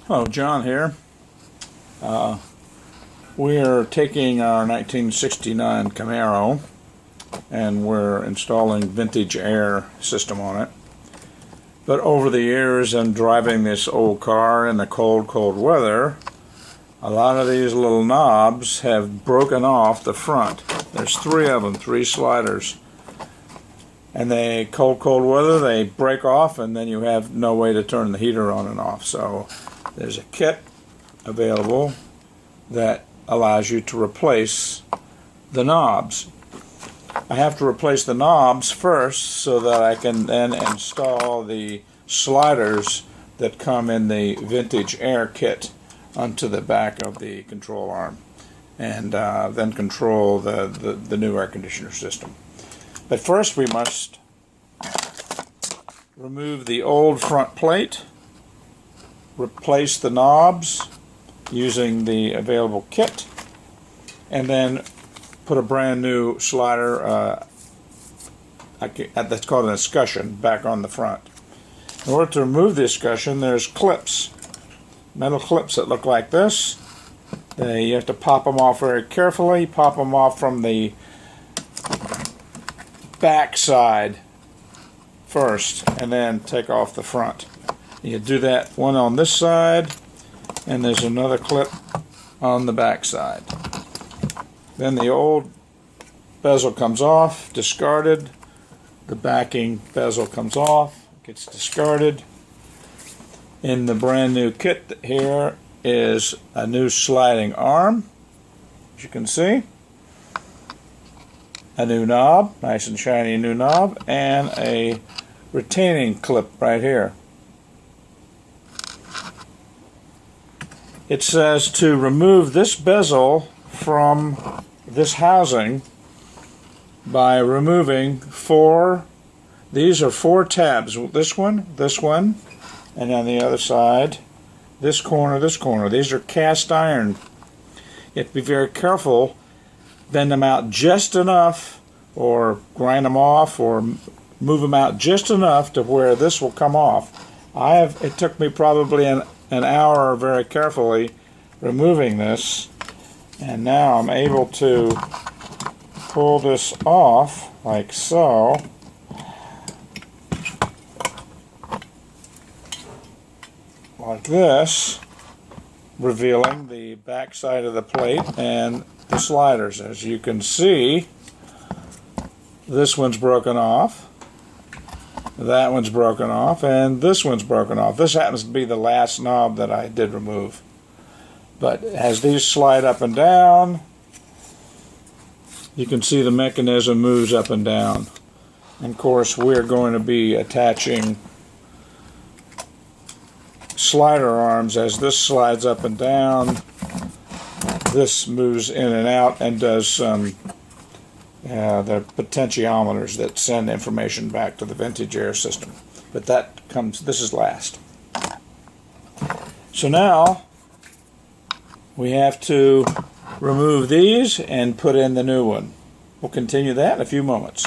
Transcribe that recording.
Hello, John here. We're taking our 1969 Camaro and we're installing vintage air system on it. But over the years and driving this old car in the cold weather, a lot of these little knobs have broken off the front. There's three of them, three sliders. And they, cold weather, they break off and then you have no way to turn the heater on and off. So there's a kit available that allows you to replace the knobs. I have to replace the knobs first so that I can then install the sliders that come in the vintage air kit onto the back of the control arm, and then control the new air conditioner system. But first we must remove the old front plate, replace the knobs using the available kit, and then put a brand new slider, that's called an escutcheon, back on the front. In order to remove the escutcheon, there's clips, metal clips that look like this. You have to pop them off very carefully, pop them off from the back side first, and then take off the front. You do that one on this side, and there's another clip on the back side. Then the old bezel comes off, discarded. The backing bezel comes off, gets discarded. In the brand new kit here is a new sliding arm, as you can see. A new knob, nice and shiny new knob, and a retaining clip right here. It says to remove this bezel from this housing by removing these are four tabs. This one, and on the other side, this corner, this corner. These are cast iron. You have to be very careful. Bend them out just enough, or grind them off, or move them out just enough to where this will come off. It took me probably an hour very carefully removing this, and now I'm able to pull this off like so. Like this, revealing the back side of the plate and the sliders. As you can see, this one's broken off, that one's broken off, and this one's broken off. This happens to be the last knob that I did remove. But as these slide up and down, you can see the mechanism moves up and down. And of course, we're going to be attaching slider arms. As this slides up and down, this moves in and out and does the potentiometers that send information back to the vintage air system. But this is last. So now we have to remove these and put in the new one. We'll continue that in a few moments.